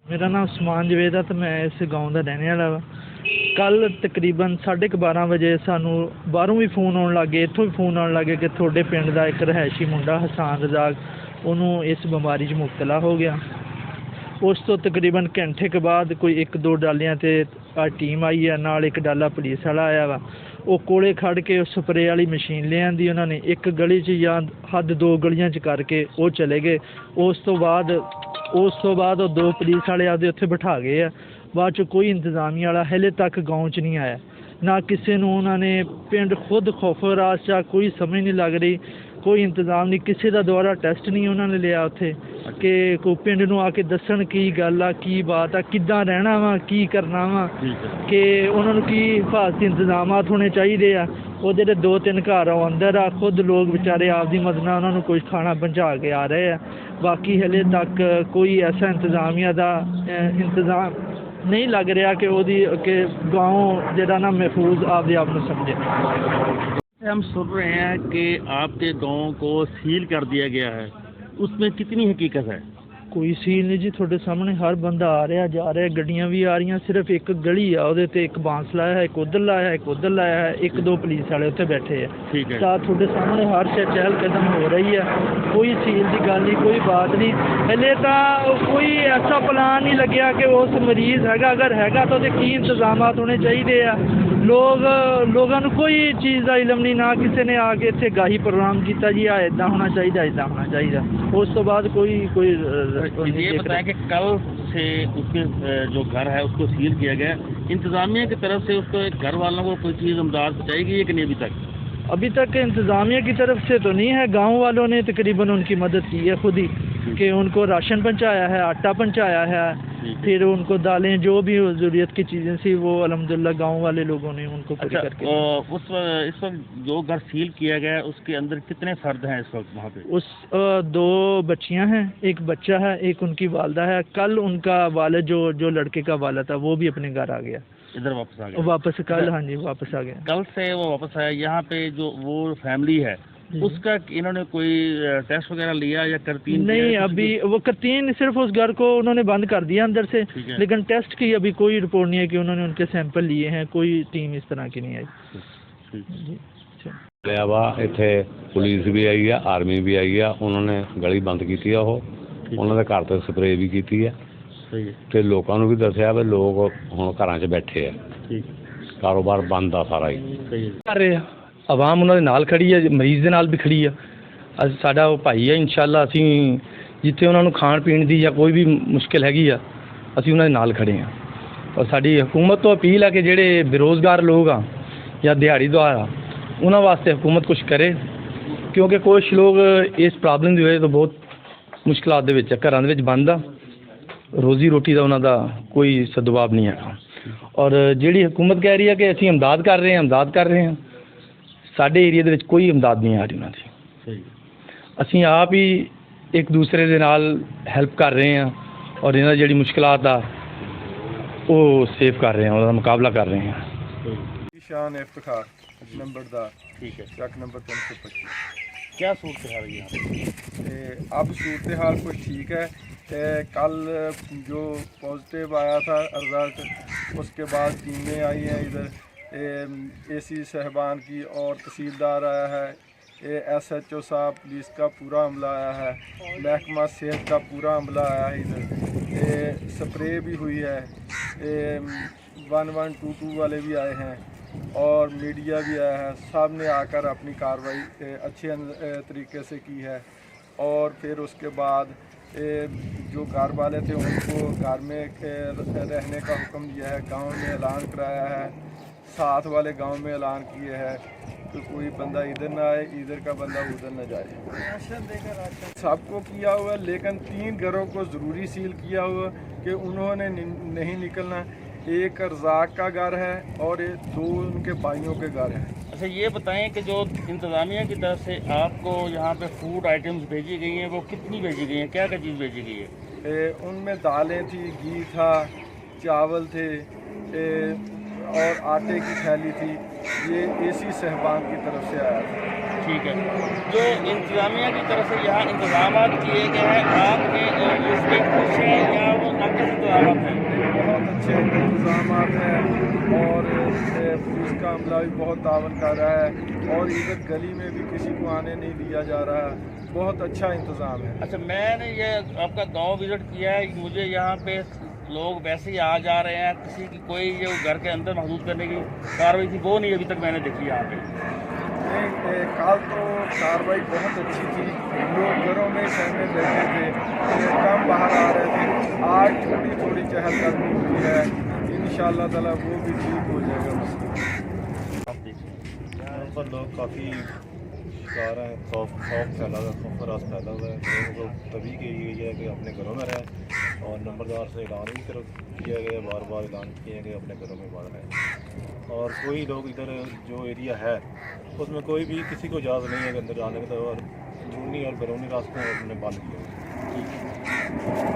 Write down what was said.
मेरा नाम उस्मान जवेद है तो मैं इस गाँव का रहने वाला वा। कल तकरीबन 12:30 वजे सानू बाहरों भी फोन आने लग गए, इत्थों भी फोन आने लगे कि थोड़े पिंड का एक रहायशी मुंडा हसान रजाक उन्होंने इस बीमारी च मुबतला हो गया। उस तो तकरीबन घंटे के बाद कोई 1-2 डालियां ते टीम आई है, नाल एक डाला पुलिस वाला आया वा। वो कोले खड़ के स्प्रे वाली मशीन ले आंदी उन्होंने, एक गली च या हद 2 गलियां च करके वो चले गए। उस तो बाद वो 2 पुलिस वाले आदे उत्थे बिठा गए आ। बाद च कोई इंतजामिया वाला हले तक गाँव च नहीं आया, ना किसी नूं उन्होंने पिंड खुद खौफरास चा कोई समझ नहीं लग रही, कोई इंतजाम नहीं, किसी का दोबारा टेस्ट नहीं उन्होंने लिया उत्थे कि कोई पिंड नूं आके दसन की गल आ, की बात आ, किद्दां रहना वा, की करना वा, कि उन्होंने की हिफाजती इंतजामात होने चाहिए आ। वो जेह्ड़े 2-3 घर अंदर आ, खुद लोग बेचारे आपदी मदद नाल उन्होंने कुछ खाना पहुँचा के आ रहे हैं। बाकी हले तक कोई ऐसा इंतजामिया का इंतजाम नहीं लग रहा कि वो कि गाँव जेह्ड़ा ना महफूज आपदे आप नूं समझे। हम सुन रहे हैं कि आपके गांव को सील कर दिया गया है, उसमें कितनी हकीकत है? कोई सील नहीं जी, थोड़े सामने हर बंदा आ रहा जा रहा, गड्डियां भी आ रही, सिर्फ एक गली आ उहदे ते एक बांस लाया है, एक उधर लाया है, एक उधर लाया है, 1-2 पुलिस वाले उत्थे बैठे हैं। ठीक है। थोड़े सामने हर शे चहल कदम हो रही है, कोई सील की गल नहीं, कोई बात नहीं। हले तो कोई ऐसा प्लान नहीं लग्या कि उस मरीज हैगा, अगर हैगा तो की इंतजाम होने चाहिए आ। लोगों को कोई चीज़ का इलम नहीं, ना किसी ने आके इतने गाही प्रोग्राम किया जी आ इदा होना चाहिए, इदा होना चाहिए। उस तो बाद कोई ये बताया कि कल से उसके जो घर है उसको सील किया गया, इंतजामिया की तरफ से उसको घर वालों को कोई चीज़ इमदाद पहुँचाएगी कि नहीं? अभी तक इंतजामिया की तरफ से तो नहीं है, गांव वालों ने तकरीबन उनकी मदद की है खुद ही, कि उनको राशन पहुँचाया है, आटा पहुँचाया है, फिर उनको दालें जो भी ज़रूरत की चीज़ें थी वो अल्हम्दुलिल्लाह गांव वाले लोगों ने उनको पूरी करके। इस वक्त जो घर सील किया गया उसके अंदर कितने फर्द हैं इस वक्त वहाँ पे? 2 बच्चियां हैं, एक बच्चा है, एक उनकी वालदा है। कल उनका वालिद जो लड़के का वालिद था वो भी अपने घर आ गया, इधर वापस आ गया वापस कल। हाँ जी, वापस आ गया, कल से वो वापस आया। यहाँ पे जो वो फैमिली है उसका इन्होंने कोई टेस्ट वगैरह लिया या करतीन? नहीं, अभी वो करतीन सिर्फ उस घर को उन्होंने बंद कर दिया अंदर से, लेकिन टेस्ट की अभी कोई रिपोर्ट नहीं है कि उन्होंने उनके सैंपल लिए हैं, कोई टीम इस तरह की नहीं आई जी। वा इत्थे पुलिस भी आई है, आर्मी भी आई है, उन्होंने गली बंद की है, उन्होंने घर तो स्प्रे भी की है ਤੇ ਲੋਕਾਂ ਨੂੰ ਵੀ ਦੱਸਿਆ ਵੀ ਲੋਕ ਹੁਣ ਘਰਾਂ 'ਚ ਬੈਠੇ ਆ, ਕਾਰੋਬਾਰ ਬੰਦ ਆ ਸਾਰਾ ਹੀ ਕਰ ਰਹੇ ਆ। ਆਵਾਮ ਉਹਨਾਂ ਦੇ ਨਾਲ ਖੜੀ ਹੈ, ਮਰੀਜ਼ ਦੇ ਨਾਲ ਵੀ ਖੜੀ ਆ। ਅਸੀਂ ਸਾਡਾ ਉਹ ਭਾਈ ਹੈ, ਇਨਸ਼ਾਅੱਲਾ ਅਸੀਂ ਜਿੱਥੇ ਉਹਨਾਂ ਨੂੰ ਖਾਣ ਪੀਣ ਦੀ ਜਾਂ ਕੋਈ ਵੀ ਮੁਸ਼ਕਿਲ ਹੈਗੀ ਆ ਅਸੀਂ ਉਹਨਾਂ ਦੇ ਨਾਲ ਖੜੇ ਆ। ਔਰ ਸਾਡੀ ਹਕੂਮਤ ਤੋਂ ਅਪੀਲ ਹੈ ਕਿ ਜਿਹੜੇ ਬੇਰੁਜ਼ਗਾਰ ਲੋਕ ਆ ਜਾਂ ਦਿਹਾੜੀਦਾਰ ਆ ਉਹਨਾਂ ਵਾਸਤੇ ਹਕੂਮਤ ਕੁਛ ਕਰੇ, ਕਿਉਂਕਿ ਕੁਛ ਲੋਕ ਇਸ ਪ੍ਰੋਬਲਮ ਦੀ ਵਜ੍ਹਾ ਤੋਂ ਬਹੁਤ ਮੁਸ਼ਕਿਲਾਂ ਦੇ ਵਿੱਚ ਘਰਾਂ ਦੇ ਵਿੱਚ ਬੰਦ ਆ, रोजी रोटी का उन्हों का कोई सदबाब नहीं है। और जी हुकूमत कह रही है कि असी इमदाद कर रहे हैं, साढ़े एरिए के कोई इमदाद नहीं आ रही उन्होंने। असी आप ही एक दूसरे के नाल हैल्प कर रहे हैं और इन्होंने जी मुश्किलात आ वो सेव कर रहे हैं, उसका मुकाबला कर रहे हैं। शान इफ्तिखार नंबरदार, ठीक है, ट्रक नंबर 325। क्या सूरत हाल है यहाँ पे? अब सूरत हाल कुछ ठीक है। कल जो पॉजिटिव आया था रिज़ल्ट, उसके बाद टीमें आई हैं इधर, एसी साहबान की और तहसीलदार आया है, SHO साहब पुलिस का पूरा अमला आया है, महकमा सेहत का पूरा अमला आया है इधर, स्प्रे भी हुई है, 1122 वाले भी आए हैं और मीडिया भी आया है। सब ने आकर अपनी कार्रवाई अच्छे तरीके से की है। और फिर उसके बाद जो घर वाले थे उनको घर में रहने का हुक्म दिया है, गांव में ऐलान कराया है, साथ वाले गांव में ऐलान किए हैं कि कोई बंदा इधर ना आए, इधर का बंदा उधर न जाए। सबको किया हुआ, लेकिन 3 घरों को ज़रूरी सील किया हुआ कि उन्होंने नहीं निकलना। एक रज़ाक का घर है और 2 उनके भाइयों के घर हैं। अच्छा, ये बताएं कि जो इंतज़ामिया की तरफ से आपको यहाँ पे फूड आइटम्स भेजी गई हैं वो कितनी भेजी गई हैं, क्या क्या चीज़ भेजी गई है? उनमें दालें थी, घी था, चावल थे और आटे की थैली थी। ये एसी साहबान की तरफ से आया था। ठीक है, जो इंतजामिया की तरफ से यहाँ इंतजाम किए गए हैं, आपने इसके खुश हैं या वो नाक़िस इंतजाम हैं? बहुत अच्छे इंतजाम हैं और पुलिस का अमला भी बहुत तावन कर रहा है और इधर गली में भी किसी को आने नहीं दिया जा रहा। बहुत अच्छा इंतज़ाम है। अच्छा, मैंने ये आपका गांव विज़िट किया है, मुझे यहाँ पे लोग वैसे ही आ जा रहे हैं, किसी की कोई जो घर के अंदर महदूद करने की कार्रवाई थी वो नहीं अभी तक मैंने देखी यहाँ पे। कल तो कार्रवाई बहुत अच्छी थी, लोग घरों में सहमे बैठे थे, कम बाहर आ रहे थे। आज थोड़ी थोड़ी चहलकदमी हुई है, इंशाअल्लाह ताला वो भी ठीक हो जाएगा। यहाँ पर लोग काफ़ी शिकार हैं, खौफ फैला हुआ है, खौफ रास फैला हुआ है। लोगों को तभी की गई है कि अपने घरों में रहें और नंबरदार से ऐलान भी किया गया, बार बार ऐलान किए गए अपने घरों में बंद रहें। और कोई लोग इधर जो एरिया है उसमें कोई भी किसी को इजाज़त नहीं है कि अंदर जाने का, और अंदरूनी और बैरूनी रास्ते उन्होंने बंद किए।